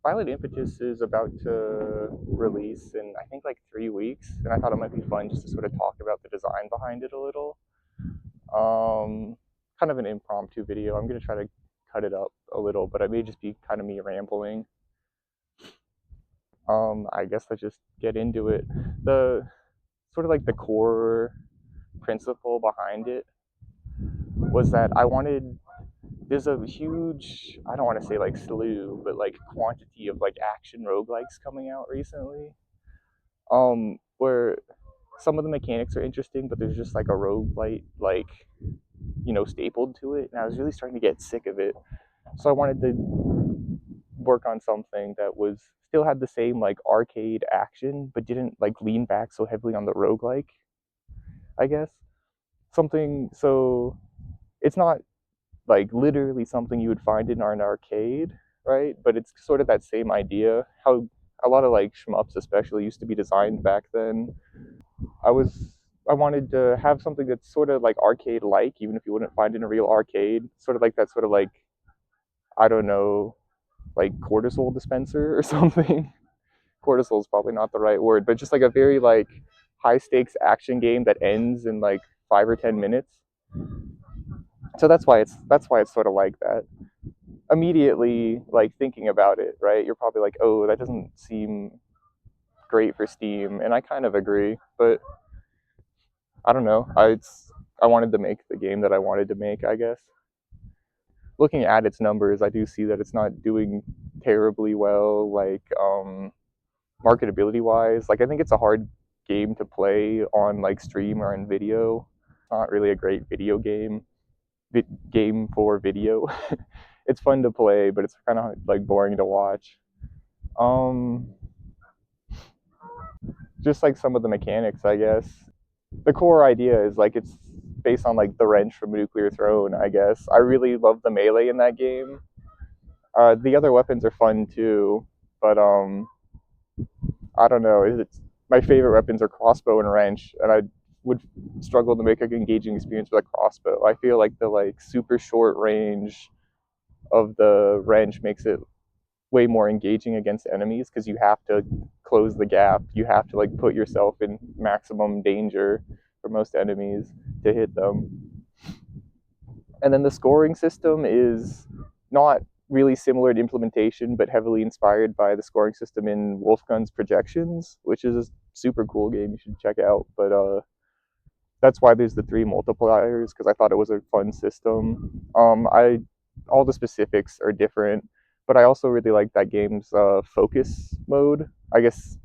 Pilot Impetus is about to release in I think like 3 weeks, and I thought it might be fun just to sort of talk about the design behind it a little. Um, Kind of an impromptu video. I'm gonna try to cut it up a little, but it may just be kind of me rambling. I guess let's just get into it. The sort of like the core principle behind it was that I wanted there's a huge, I don't want to say like slew, but like quantity of like action roguelikes coming out recently. Where some of the mechanics are interesting, but there's just like a roguelite like, stapled to it, and I was really starting to get sick of it. So I wanted to work on something that was still had the same like arcade action, but didn't like lean back so heavily on the roguelike, I guess. Something so it's not like literally something you would find in an arcade, right? But it's sort of that same idea. How a lot of like shmups, especially, used to be designed back then. I was I wanted to have something that's sort of like arcade-like, even if you wouldn't find it in a real arcade. Sort of like that, sort of like I don't know, like cortisol dispenser or something. Cortisol is probably not the right word, but just like a very like high stakes action game that ends in like 5 or 10 minutes. So that's why it's sort of like that. Immediately like thinking about it, right? You're probably like, oh, that doesn't seem great for Steam, and I kind of agree, but I don't know. I wanted to make the game that I wanted to make, I guess. Looking at its numbers, I do see that it's not doing terribly well, like marketability wise. Like I think it's a hard game to play on like stream or in video. It's not really a great video game for video. It's fun to play, but it's kind of like boring to watch. Um, just like some of the mechanics, I guess. The core idea is like it's based on like the wrench from Nuclear Throne, I guess. I really love the melee in that game. The other weapons are fun too, but I don't know. It's my favorite weapons are crossbow and wrench, and I would struggle to make an engaging experience with a crossbow. I feel like the like super short range of the wrench makes it way more engaging against enemies because you have to close the gap. You have to like put yourself in maximum danger for most enemies to hit them. And then the scoring system is not really similar to implementation, but heavily inspired by the scoring system in Wolfgun's Projections, which is a super cool game you should check out. But that's why there's the three multipliers because I thought it was a fun system. I all the specifics are different, but I also really like that game's focus mode. I guess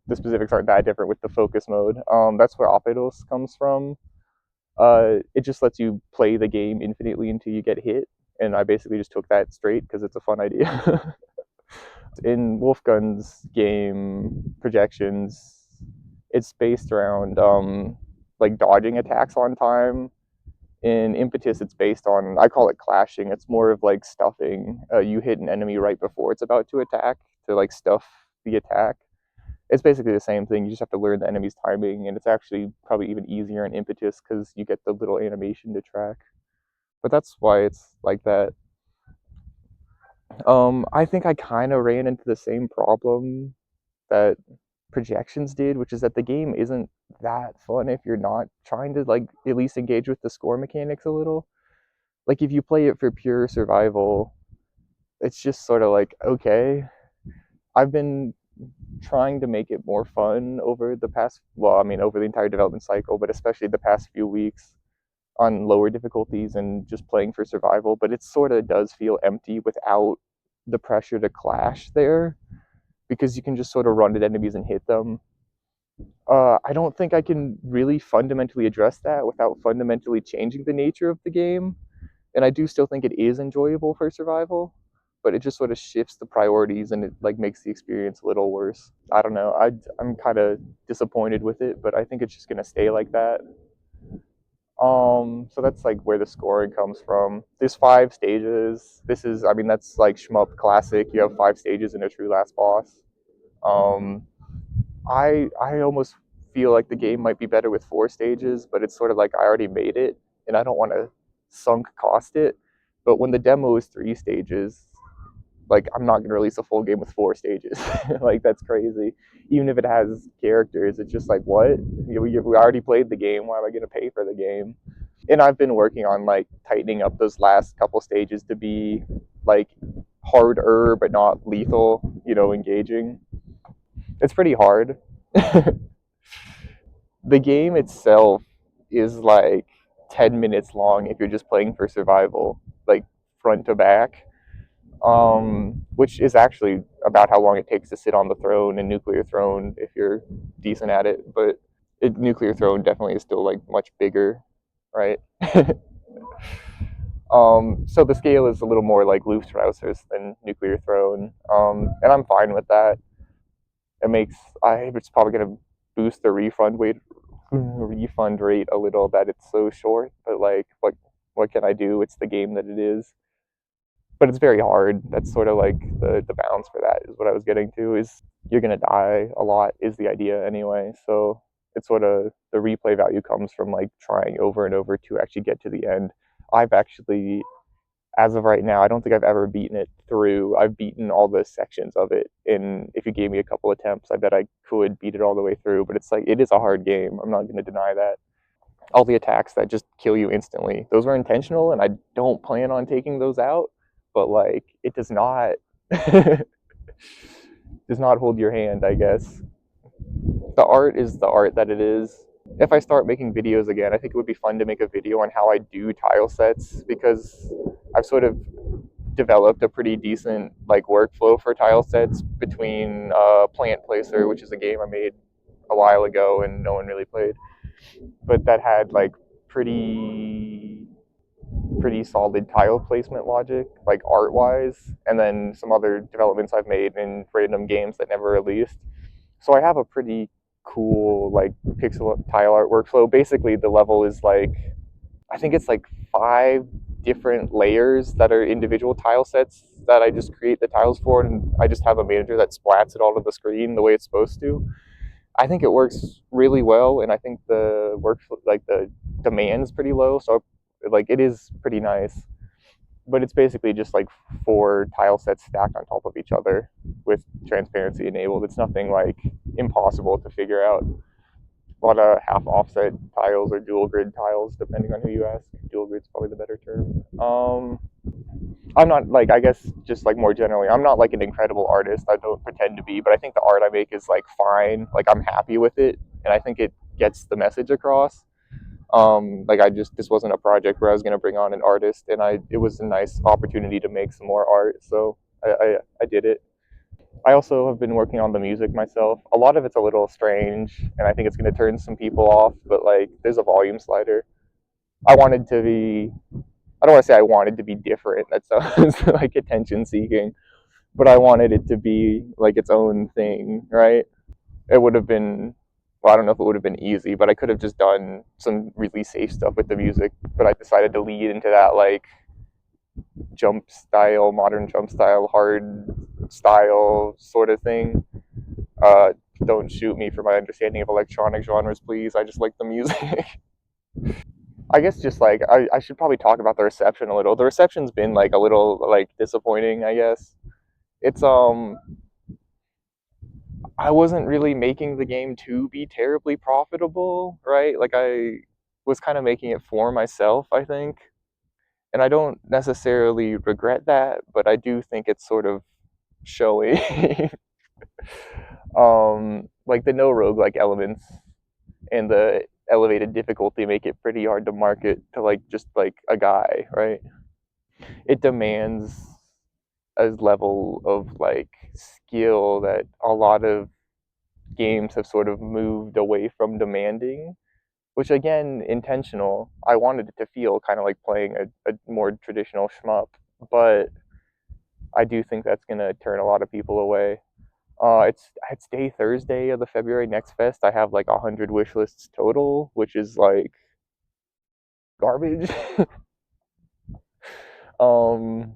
the specifics aren't that different with the focus mode. That's where impetus comes from. It just lets you play the game infinitely until you get hit, and I basically just took that straight because it's a fun idea. In Wolfgun's game Projections, it's based around like dodging attacks on time. In Impetus, it's based on, I call it clashing. It's more of like stuffing. You hit an enemy right before it's about to attack to like stuff the attack. It's basically the same thing. You just have to learn the enemy's timing, and it's actually probably even easier in Impetus because you get the little animation to track. But that's why it's like that. I think I kind of ran into the same problem that Projections did, which is that the game isn't that fun if you're not trying to like at least engage with the score mechanics a little. Like if you play it for pure survival, it's just sort of like okay. I've been trying to make it more fun over the past, well, I mean, over the entire development cycle, but especially the past few weeks on lower difficulties and just playing for survival. But it sort of does feel empty without the pressure to clash there because you can just sort of run at enemies and hit them. I don't think I can really fundamentally address that without fundamentally changing the nature of the game. And I do still think it is enjoyable for survival, but it just sort of shifts the priorities and it like makes the experience a little worse. I don't know. I'm kind of disappointed with it, but I think it's just gonna stay like that. So that's like where the scoring comes from. There's 5 stages. This is, I mean, that's like shmup classic. You have 5 stages in a true last boss. Um, I almost feel like the game might be better with 4 stages, but it's sort of like I already made it, and I don't want to sunk cost it. But when the demo is 3 stages, like I'm not gonna release a full game with 4 stages. Like that's crazy. Even if it has characters, it's just like what? We already played the game. Why am I gonna pay for the game? And I've been working on like tightening up those last couple stages to be like harder but not lethal, engaging. It's pretty hard. The game itself is like 10 minutes long if you're just playing for survival, like front to back. Which is actually about how long it takes to sit on the throne in Nuclear Throne if you're decent at it. But Nuclear Throne definitely is still like much bigger, right? So the scale is a little more like Luftrausers than Nuclear Throne, and I'm fine with that. It's probably gonna boost the refund rate a little that it's so short. But like, what can I do? It's the game that it is. But it's very hard. That's sort of like the balance for that is what I was getting to. Is you're gonna die a lot is the idea anyway. So it's sort of the replay value comes from like trying over and over to actually get to the end. I've actually, as of right now, I don't think I've ever beaten it through. I've beaten all the sections of it, and if you gave me a couple attempts, I bet I could beat it all the way through. But it's like it is a hard game. I'm not going to deny that. All the attacks that just kill you instantly, those were intentional, and I don't plan on taking those out. But like, it does not does not hold your hand, I guess. The art is the art that it is. If I start making videos again, I think it would be fun to make a video on how I do tile sets because I've sort of developed a pretty decent like workflow for tile sets between Plant Placer, which is a game I made a while ago and no one really played, but that had like pretty pretty solid tile placement logic, like art wise, and then some other developments I've made in random games that never released. So I have a pretty cool like pixel tile art workflow. Basically, the level is like I think it's like 5 different layers that are individual tile sets that I just create the tiles for, and I just have a manager that splats it all to the screen the way it's supposed to. I think it works really well, and I think the work like the demand is pretty low, so like it is pretty nice. But it's basically just like 4 tile sets stacked on top of each other with transparency enabled. It's nothing like impossible to figure out. A lot of half offset tiles or dual grid tiles, depending on who you ask. Dual grid's probably the better term. I'm not like I guess just like more generally, I'm not like an incredible artist. I don't pretend to be, but I think the art I make is like fine. Like I'm happy with it, and I think it gets the message across. Like this wasn't a project where I was gonna bring on an artist, and it was a nice opportunity to make some more art, so I did it. I also have been working on the music myself. A lot of it's a little strange, and I think it's gonna turn some people off. But like, there's a volume slider. I wanted to be. I don't want to say I wanted to be different. That sounds like attention seeking, but I wanted it to be like its own thing, right? It would have been. Well, I don't know if it would have been easy, but I could have just done some really safe stuff with the music. But I decided to lead into that like jump style, modern jump style, hard style sort of thing. Uh, don't shoot me for my understanding of electronic genres, please. I just like the music. I guess just like I should probably talk about the reception a little. The reception's been like a little like disappointing, I guess. It's I wasn't really making the game to be terribly profitable, right? Like I was kind of making it for myself, I think. And I don't necessarily regret that, but I do think it's sort of showy. Like the no roguelike elements and the elevated difficulty make it pretty hard to market to like just like a guy, right? It demands a level of like skill that a lot of games have sort of moved away from demanding, which again, intentional. I wanted it to feel kind of like playing a more traditional shmup, but I do think that's gonna turn a lot of people away. It's day Thursday of the February Next Fest. I have like 100 wish lists total, which is like garbage. um,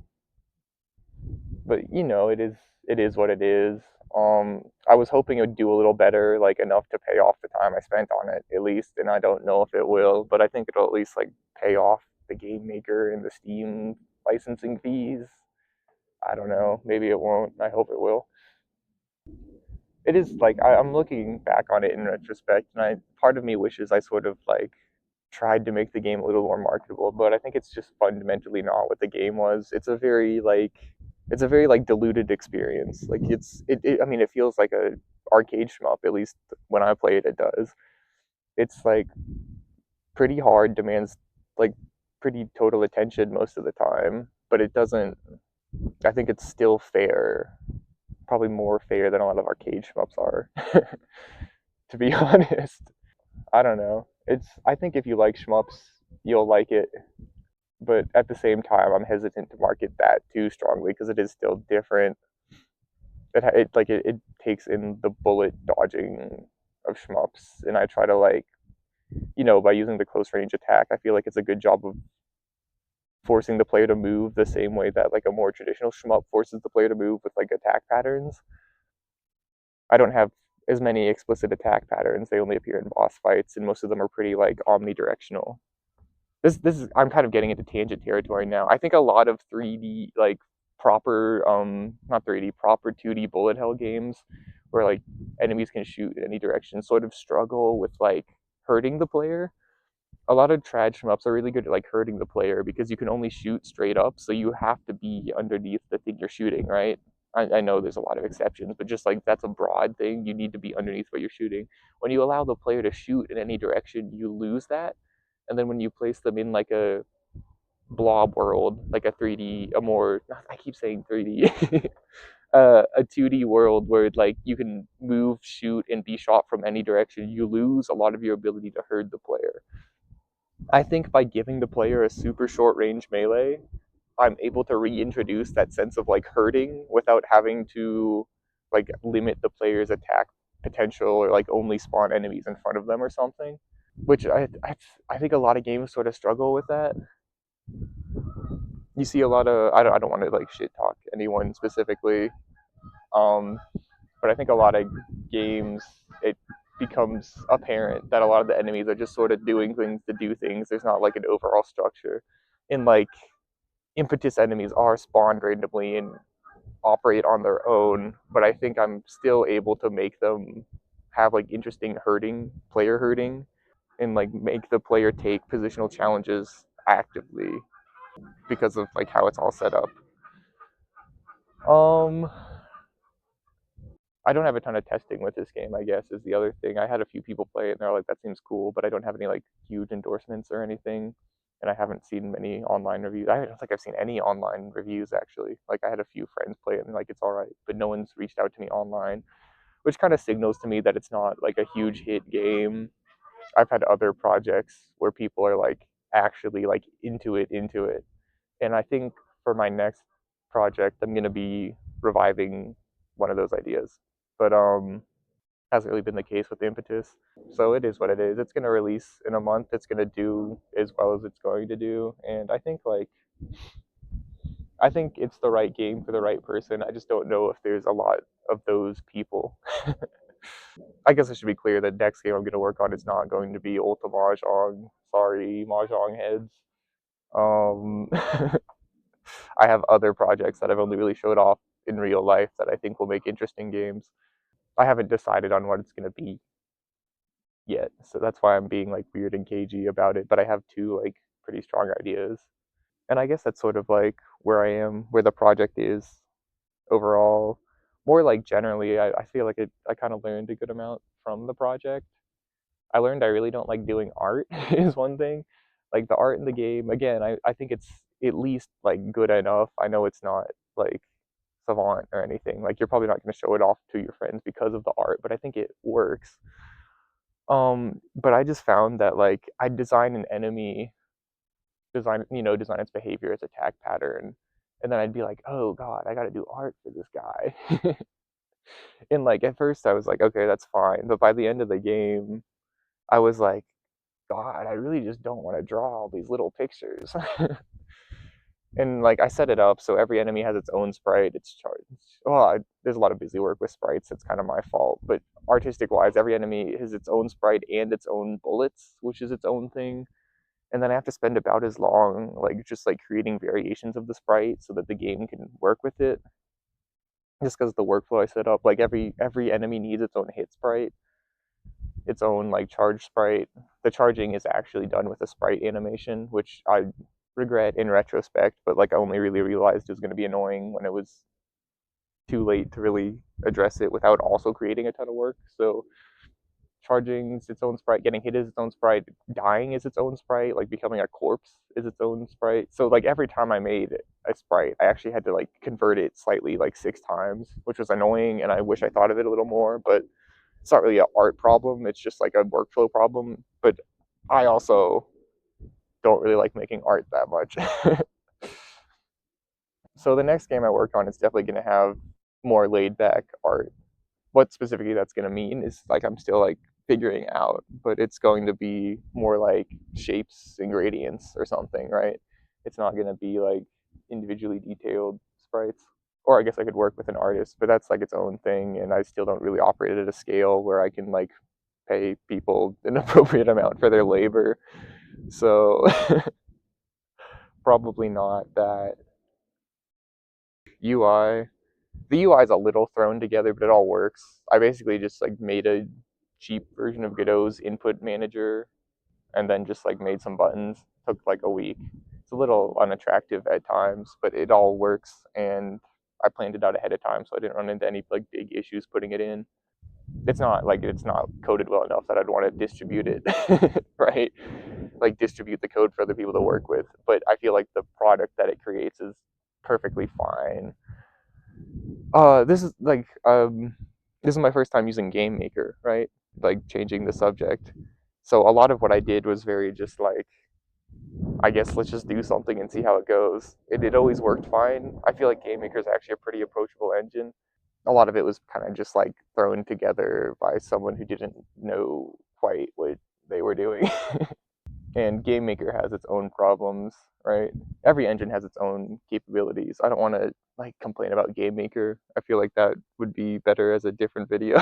but it is what it is. I was hoping it would do a little better, like enough to pay off the time I spent on it at least, and I don't know if it will, but I think it'll at least like pay off the game maker and the Steam licensing fees. I don't know. Maybe it won't. I hope it will. It is like I'm looking back on it in retrospect, and I part of me wishes I sort of like tried to make the game a little more marketable, but I think it's just fundamentally not what the game was. It's a very like diluted experience. Like I mean, it feels like a arcade shmup. At least when I play it, it does. It's like pretty hard, demands like pretty total attention most of the time, but it doesn't. I think it's still fair, probably more fair than a lot of arcade shmups are, to be honest. I don't know. I think if you like shmups, you'll like it, but at the same time, I'm hesitant to market that too strongly because it is still different. It takes in the bullet dodging of shmups, and I try to like by using the close range attack, I feel like it's a good job of forcing the player to move the same way that like a more traditional shmup forces the player to move with like attack patterns. I don't have as many explicit attack patterns. They only appear in boss fights, and most of them are pretty like omnidirectional. This is I'm kind of getting into tangent territory now. I think a lot of 3D like proper not 3D proper 2D bullet hell games where like enemies can shoot in any direction sort of struggle with like hurting the player. A lot of trad shmups are really good at like hurting the player because you can only shoot straight up, so you have to be underneath the thing you're shooting, right? I know there's a lot of exceptions, but just like that's a broad thing. You need to be underneath what you're shooting. When you allow the player to shoot in any direction, you lose that. And then when you place them in like a blob world, like a 3D, a more, I keep saying 3D, a 2D world where like you can move, shoot, and be shot from any direction, you lose a lot of your ability to hurt the player. I think by giving the player a super short range melee, I'm able to reintroduce that sense of like hurting without having to like limit the player's attack potential or like only spawn enemies in front of them or something. Which I think a lot of games sort of struggle with that. You see a lot of I don't want to like shit talk anyone specifically, um, but I think a lot of games it becomes apparent that a lot of the enemies are just sort of doing things to do things. There's not like an overall structure. And like impetus enemies are spawned randomly and operate on their own, but I think I'm still able to make them have like interesting player hurting, and like make the player take positional challenges actively because of like how it's all set up. Um, I don't have a ton of testing with this game, I guess, is the other thing. I had a few people play it and they're like, that seems cool, but I don't have any like huge endorsements or anything. And I haven't seen many online reviews. I don't think I've seen any online reviews actually. Like I had a few friends play it and like it's all right, but no one's reached out to me online, which kind of signals to me that it's not like a huge hit game. I've had other projects where people are like actually like into it. And I think for my next project, I'm gonna be reviving one of those ideas. But hasn't really been the case with impetus. So it is what it is. It's gonna release in a month. It's gonna do as well as it's going to do, and I think it's the right game for the right person. I just don't know if there's a lot of those people. I guess I should be clear that next game I'm going to work on is not going to be Ultra Mahjong. Sorry, Mahjong heads. Um, I have other projects that I've only really showed off in real life that I think will make interesting games. I haven't decided on what it's going to be yet, so that's why I'm being like weird and cagey about it. But I have two like pretty strong ideas, and I guess that's sort of like where I am, where the project is overall. More like generally, I feel like I kind of learned a good amount from the project. I learned I really don't like doing art is one thing. Like the art in the game, again, I think it's at least like good enough. I know it's not like savant or anything. Like you're probably not going to show it off to your friends because of the art, but I think it works. But I just found that like I design an enemy, design its behavior, its attack pattern, and then I'd be like, oh god, I got to do art for this guy. And like at first I was like, okay, that's fine, but by the end of the game, I was like, God, I really just don't want to draw all these little pictures. And like I set it up so every enemy has its own sprite. It's charged. Well, there's a lot of busy work with sprites. It's kind of my fault, but artistic wise, every enemy has its own sprite and its own bullets, which is its own thing. and then I have to spend about as long like just like creating variations of the sprite so that the game can work with it. Just because the workflow I set up, like every enemy needs its own hit sprite, its own like charge sprite. The charging is actually done with a sprite animation, which I regret in retrospect, but like I only really realized it was going to be annoying when it was too late to really address it without also creating a ton of work. So charging is its own sprite, getting hit is its own sprite, dying is its own sprite, like becoming a corpse is its own sprite. So like every time I made a sprite, I actually had to like convert it slightly like 6 times, which was annoying, and I wish I thought of it a little more. But it's not really an art problem; it's just like a workflow problem. But I also don't really like making art that much. So the next game I work on is definitely going to have more laid back art. What specifically that's going to mean is like I'm still like figuring out, but it's going to be more like shapes and gradients or something, right? It's not going to be like individually detailed sprites. Or I guess I could work with an artist, but that's like its own thing, and I still don't really operate at a scale where I can like pay people an appropriate amount for their labor. So probably not that. UI, the UI is a little thrown together, but it all works. I basically just like made a cheap version of Godot's input manager and then just like made some buttons. Took like a week. It's a little unattractive at times, but it all works, and I planned it out ahead of time so I didn't run into any like big issues putting it in. It's not coded well enough that I'd want to distribute it, right? Like distribute the code for other people to work with. But I feel like the product that it creates is perfectly fine. This is like this is my first time using Game Maker, right? Like changing the subject. So a lot of what I did was very just like, I guess let's just do something and see how it goes. It always worked fine. I feel like Game Maker is actually a pretty approachable engine. A lot of it was kind of just like thrown together by someone who didn't know quite what they were doing. And Game Maker has its own problems, right? Every engine has its own capabilities. I don't want to like complain about Game Maker. I feel like that would be better as a different video.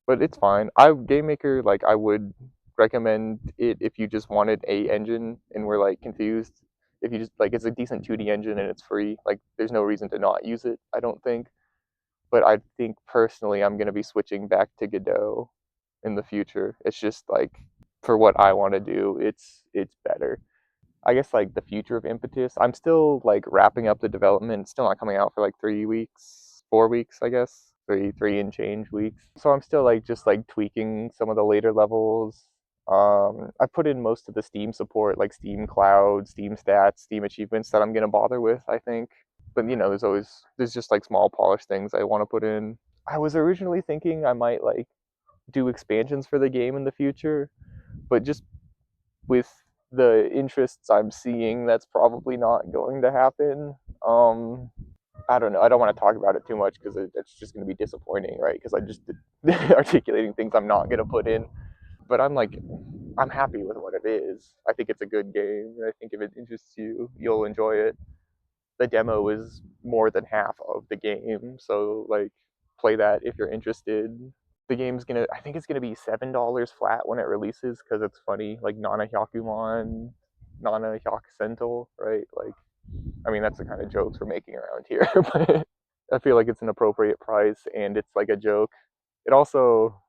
But it's fine. I Game Maker, like I would recommend it if you just wanted a engine and were like confused. If you just like it's a decent 2D engine and it's free, like there's no reason to not use it, I don't think. But I think personally I'm gonna be switching back to Godot in the future. It's just like for what I want to do, it's better. I guess like the future of impetus. I'm still like wrapping up the development. It's still not coming out for like 3 weeks, 4 weeks, I guess. Three and change weeks. So I'm still like just like tweaking some of the later levels. I put in most of the Steam support, like Steam Cloud, Steam Stats, Steam Achievements that I'm gonna bother with, I think. But you know, there's just like small polish things I want to put in. I was originally thinking I might like do expansions for the game in the future, but just with the interests I'm seeing, that's probably not going to happen. I don't know. I don't want to talk about it too much because it's just going to be disappointing, right? Because I just articulating things I'm not going to put in. But I'm happy with what it is. I think it's a good game. I think if it interests you, you'll enjoy it. The demo is more than half of the game, so like play that if you're interested. The game's gonna, I think it's gonna be $7 flat when it releases because it's funny, like Nana Hyakuman, Nana Hyakusento, right? Like, I mean, that's the kind of jokes we're making around here, but I feel like it's an appropriate price and it's like a joke. It also,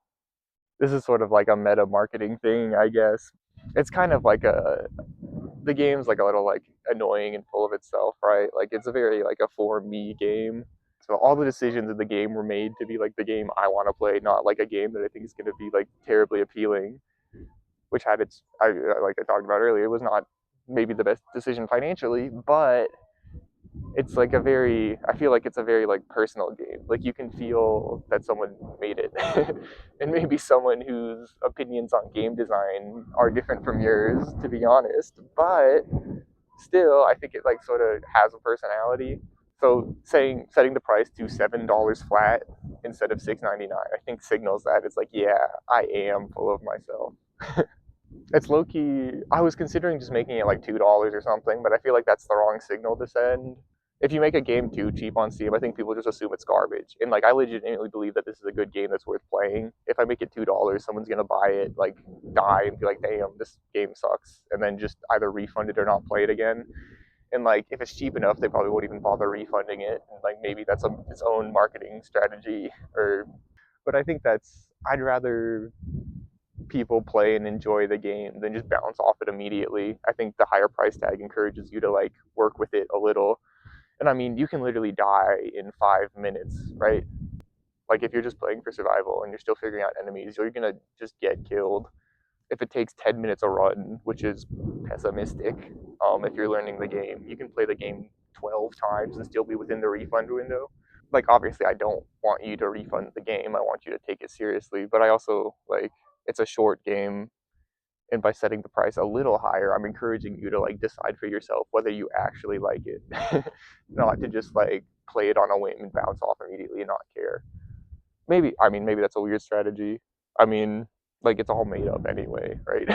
this is sort of like a meta marketing thing, I guess. It's kind of like the game's like a little like annoying and full of itself, right? Like it's a very like a for me game. So all the decisions in the game were made to be like the game I want to play, not like a game that I think is going to be like terribly appealing. Which had its, like I talked about earlier, it was not maybe the best decision financially, but it's like a very, I feel like it's a very like personal game. Like you can feel that someone made it, and maybe someone whose opinions on game design are different from yours, to be honest. But still, I think it like sort of has a personality. So setting the price to $7 flat instead of $6.99, I think signals that it's like, yeah, I am full of myself. It's low key. I was considering just making it like $2 or something, but I feel like that's the wrong signal to send. if you make a game too cheap on Steam, I think people just assume it's garbage. And like, I legitimately believe that this is a good game that's worth playing. If I make it $2, someone's gonna buy it, like die and be like, "Damn, this game sucks," and then just either refund it or not play it again. And like, if it's cheap enough, they probably won't even bother refunding it. And like, maybe that's its own marketing strategy. Or, but I think I'd rather people play and enjoy the game than just bounce off it immediately. I think the higher price tag encourages you to like work with it a little. And I mean, you can literally die in 5 minutes, right? Like if you're just playing for survival and you're still figuring out enemies, you're gonna just get killed. If it takes 10 minutes a run, which is pessimistic, if you're learning the game, you can play the game 12 times and still be within the refund window. Like obviously, I don't want you to refund the game. I want you to take it seriously, but I also like it's a short game, and by setting the price a little higher, I'm encouraging you to like decide for yourself whether you actually like it, not to just like play it on a whim and bounce off immediately and not care. Maybe I mean maybe that's a weird strategy. I mean, like it's all made up anyway, right?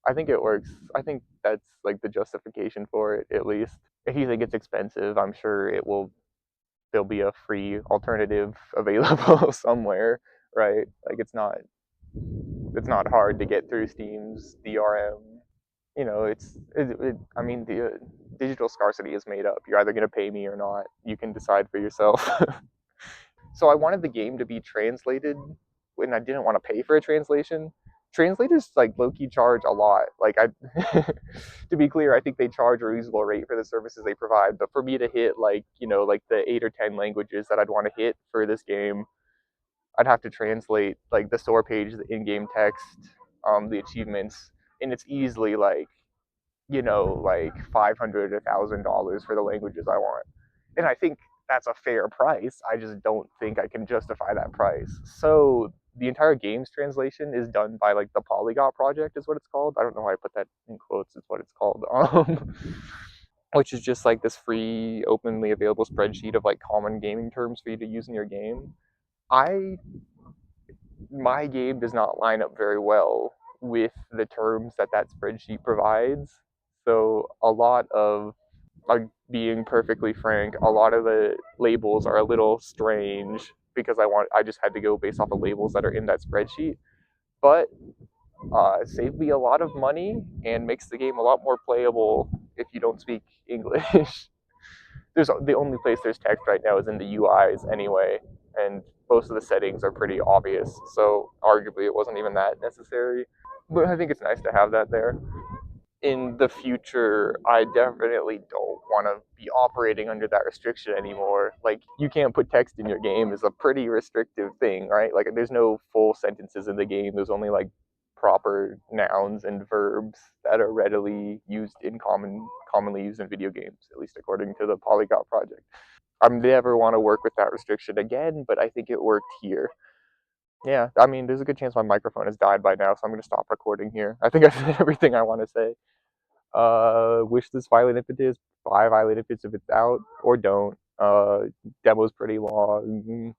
I think it works. I think that's like the justification for it, at least. If you think it's expensive, I'm sure there'll be a free alternative available somewhere, right? Like it's not hard to get through Steam's DRM. I mean, the digital scarcity is made up. You're either going to pay me or not. You can decide for yourself. So I wanted the game to be translated when I didn't want to pay for a translation. Translators like low key charge a lot. Like I, to be clear, I think they charge a reasonable rate for the services they provide. But for me to hit like like the 8 or 10 languages that I'd want to hit for this game, I'd have to translate like the store page, the in-game text, the achievements, and it's easily like like $500, $1,000 for the languages I want. And I think that's a fair price. I just don't think I can justify that price. So the entire game's translation is done by like the Polygot project, is what it's called. I don't know why I put that in quotes. It's what it's called. Which is just like this free, openly available spreadsheet of like common gaming terms for you to use in your game. I My game does not line up very well with the terms that spreadsheet provides. So a lot of, like, being perfectly frank, a lot of the labels are a little strange because I just had to go based off the labels that are in that spreadsheet. But saved me a lot of money and makes the game a lot more playable if you don't speak English. There's the only place there's text right now is in the UIs anyway, and most of the settings are pretty obvious. So arguably, it wasn't even that necessary. But I think it's nice to have that there. In the future, I definitely don't want to be operating under that restriction anymore. Like, you can't put text in your game is a pretty restrictive thing, right? Like, there's no full sentences in the game. There's only like proper nouns and verbs that are readily used in commonly used in video games, at least according to the Polygot project. I never want to work with that restriction again, but I think it worked here. Yeah, I mean, there's a good chance my microphone has died by now, so I'm going to stop recording here. I think I said everything I want to say. Wish this Violent Impetus, buy Violent Impetus if it's out, or don't. Demo's pretty long.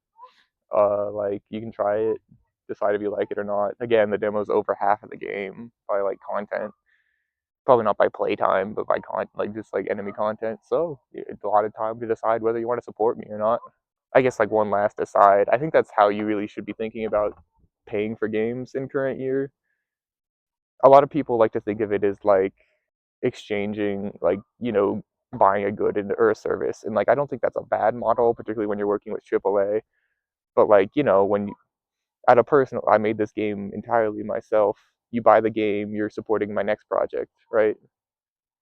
Like, you can try it, decide if you like it or not. Again, the demo's over half of the game by like content. Probably not by playtime, but by like just like enemy content. So it's a lot of time to decide whether you want to support me or not. I guess like one last aside, I think that's how you really should be thinking about paying for games in current year. A lot of people like to think of it as like exchanging, like, buying a good or a service. And like, I don't think that's a bad model, particularly when you're working with AAA. But like, when at a personal, I made this game entirely myself. You buy the game, you're supporting my next project, right?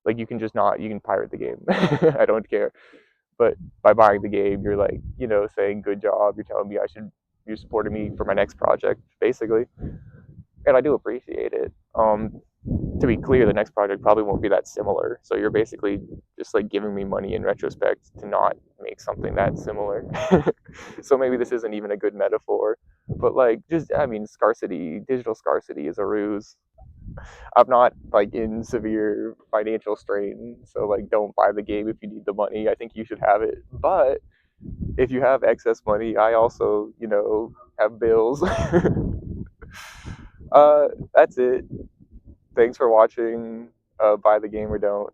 Like, you can just not, you can pirate the game. I don't care. But by buying the game, you're like, saying good job. You're telling me you're supporting me for my next project, basically. And I do appreciate it. To be clear, the next project probably won't be that similar. So you're basically just like giving me money in retrospect to not make something that similar. So maybe this isn't even a good metaphor, but like, just, I mean, digital scarcity is a ruse. I'm not like in severe financial strain, so like, don't buy the game if you need the money. I think you should have it. But if you have excess money, I also, have bills. That's it. Thanks for watching. Buy the game or don't.